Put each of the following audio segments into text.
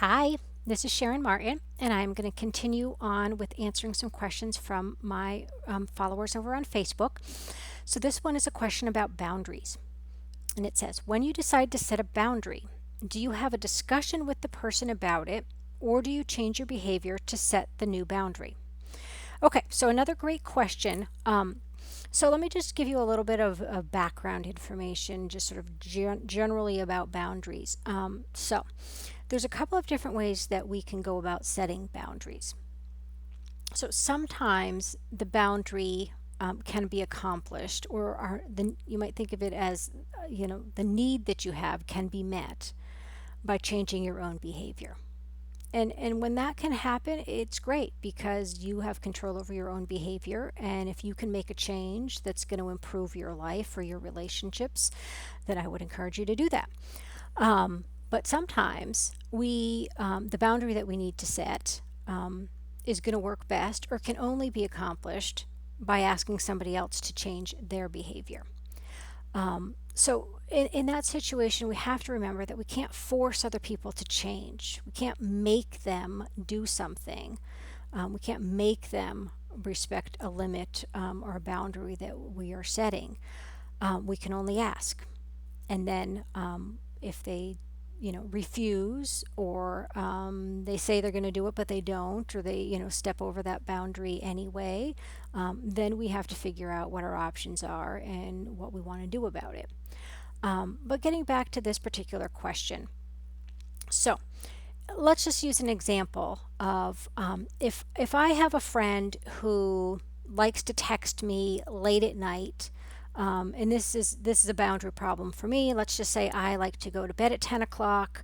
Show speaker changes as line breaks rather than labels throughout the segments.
Hi, this is Sharon Martin, and I'm going to continue on with answering some questions from my followers over on Facebook. So, this one is a question about boundaries. And it says, when you decide to set a boundary, do you have a discussion with the person about it, or do you change your behavior to set the new boundary? Okay, so another great question. So let me just give you a little bit of background information, just sort of generally about boundaries. So there's a couple of different ways that we can go about setting boundaries. So sometimes the boundary can be accomplished, or you might think of it as, the need that you have can be met by changing your own behavior. And when that can happen, it's great because you have control over your own behavior. And if you can make a change that's going to improve your life or your relationships, then I would encourage you to do that. But sometimes the boundary that we need to set is going to work best or can only be accomplished by asking somebody else to change their behavior. So in that situation, we have to remember that we can't force other people to change. We can't make them do something. We can't make them respect a limit or a boundary that we are setting. We can only ask. And then if they refuse, or they say they're going to do it but they don't, or they step over that boundary anyway, then we have to figure out what our options are and what we want to do about it. But getting back to this particular question, so let's just use an example of if I have a friend who likes to text me late at night, and this is a boundary problem for me. Let's just say I like to go to bed at 10 o'clock,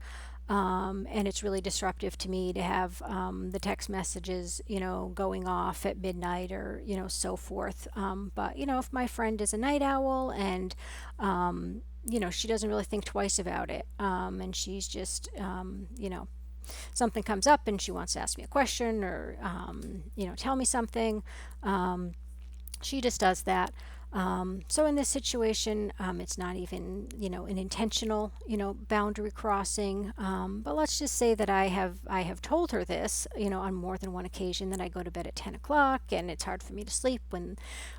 and it's really disruptive to me to have the text messages, going off at midnight, or so forth. But if my friend is a night owl, and she doesn't really think twice about it, and she's just something comes up and she wants to ask me a question, or tell me something. She just does that. So in this situation, it's not even an intentional boundary crossing. But let's just say that I have told her this on more than one occasion, that I go to bed at 10 o'clock, and it's hard for me to sleep when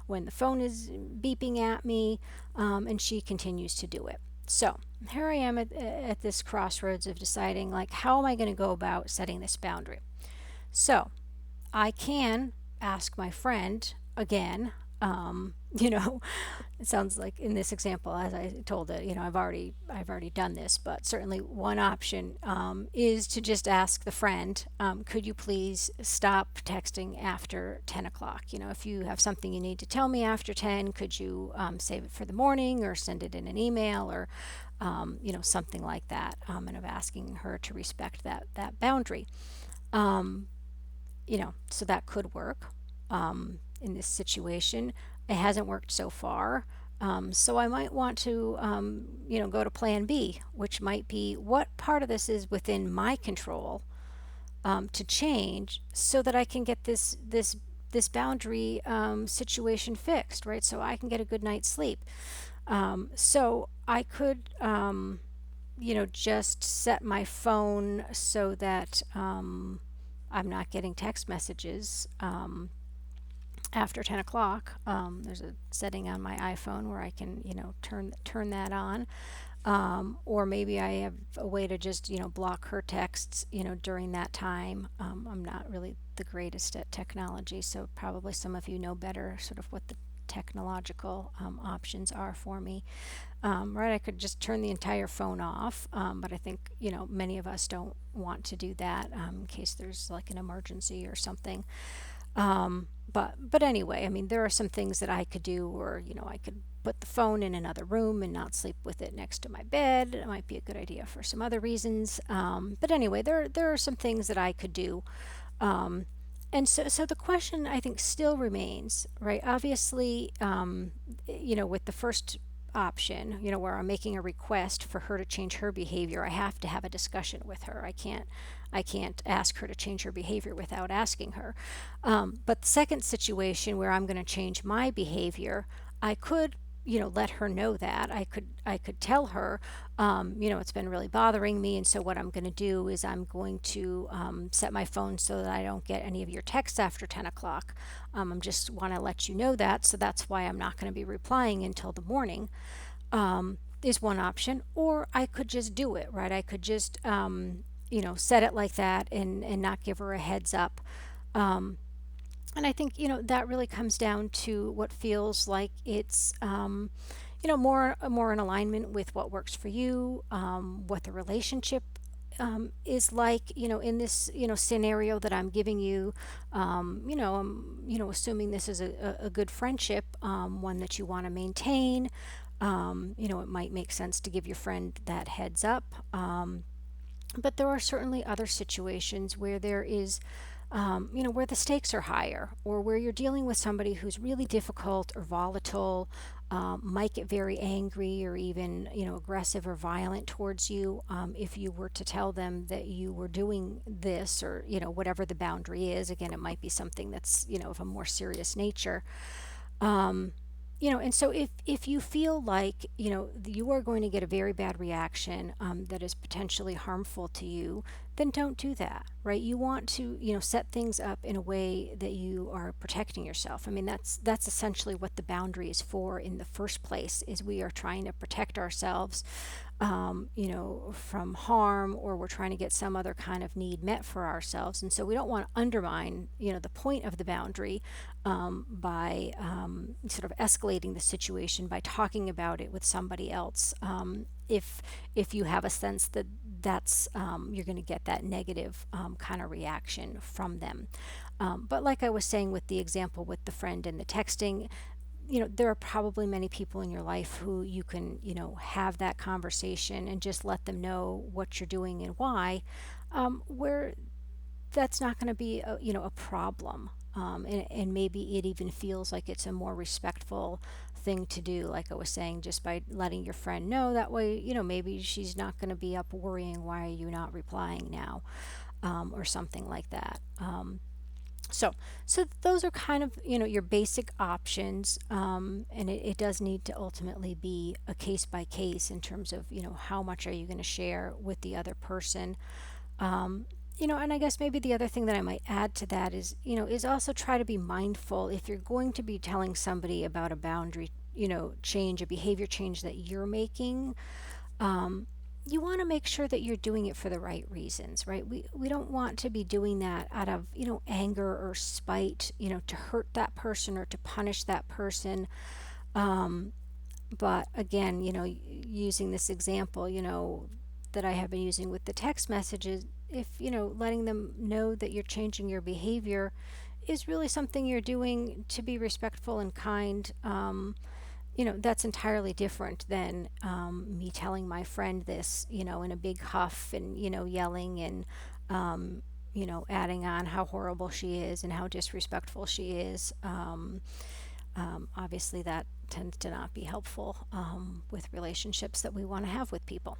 the phone is beeping at me, and she continues to do it. So here I am at this crossroads of deciding, like, how am I going to go about setting this boundary? So I can ask my friend again. It sounds like in this example, as I told it, I've already done this, but certainly one option is to just ask the friend, could you please stop texting after 10 o'clock? If you have something you need to tell me after 10, could you save it for the morning, or send it in an email, or something like that, and of asking her to respect that boundary. Um, so that could work in this situation. It hasn't worked so far. So I might want to, go to plan B, which might be, what part of this is within my control to change, so that I can get this boundary situation fixed, right? So I can get a good night's sleep. So I could, just set my phone so that I'm not getting text messages after 10 o'clock. There's a setting on my iPhone where I can, turn that on. Or maybe I have a way to just, block her texts, during that time. I'm not really the greatest at technology, so probably some of you know better sort of what the technological options are for me. Right, I could just turn the entire phone off, but I think many of us don't want to do that in case there's like an emergency or something. But anyway, I mean, there are some things that I could do, or I could put the phone in another room and not sleep with it next to my bed. It might be a good idea for some other reasons. But anyway, there are some things that I could do. Um, and so the question, I think, still remains, right? Obviously, with the first option, where I'm making a request for her to change her behavior, I have to have a discussion with her. I can't ask her to change her behavior without asking her. But the second situation, where I'm going to change my behavior, I could, let her know that. I could tell her, it's been really bothering me, and so what I'm going to do is I'm going to set my phone so that I don't get any of your texts after 10 o'clock. I'm just want to let you know that, so that's why I'm not going to be replying until the morning. Is one option, or I could just do it, right? I could just, set it like that and not give her a heads up. And I think, that really comes down to what feels like it's, more in alignment with what works for you, what the relationship is like, in this, scenario that I'm giving you. I'm, assuming this is a good friendship, one that you want to maintain. It might make sense to give your friend that heads up. But there are certainly other situations where there is, where the stakes are higher, or where you're dealing with somebody who's really difficult or volatile, might get very angry or even, aggressive or violent towards you, if you were to tell them that you were doing this, or, whatever the boundary is. Again, it might be something that's, of a more serious nature. Um, and so if you feel like, you are going to get a very bad reaction, that is potentially harmful to you, then don't do that, right? You want to, set things up in a way that you are protecting yourself. I mean, that's essentially what the boundary is for in the first place, is we are trying to protect ourselves, from harm, or we're trying to get some other kind of need met for ourselves. And so we don't want to undermine, the point of the boundary, by sort of escalating the situation by talking about it with somebody else. If you have a sense that that's you're going to get that negative, kind of reaction from them. But like I was saying with the example with the friend and the texting, there are probably many people in your life who you can, have that conversation and just let them know what you're doing and why, where that's not going to be a problem. And maybe it even feels like it's a more respectful thing to do, like I was saying, just by letting your friend know. That way, maybe she's not going to be up worrying, why are you not replying now, or something like that. So those are kind of, your basic options, and it does need to ultimately be a case by case in terms of, how much are you going to share with the other person. Um, and I guess maybe the other thing that I might add to that is, is also try to be mindful if you're going to be telling somebody about a boundary, change, a behavior change that you're making. Um, you want to make sure that you're doing it for the right reasons, right? We don't want to be doing that out of, anger or spite, to hurt that person or to punish that person. Um, but again, using this example, that I have been using with the text messages, if, letting them know that you're changing your behavior is really something you're doing to be respectful and kind, that's entirely different than, me telling my friend this, in a big huff and, yelling and, adding on how horrible she is and how disrespectful she is. Obviously, that tends to not be helpful, with relationships that we want to have with people.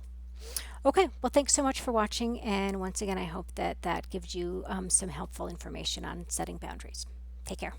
Okay, well, thanks so much for watching. And once again, I hope that that gives you, some helpful information on setting boundaries. Take care.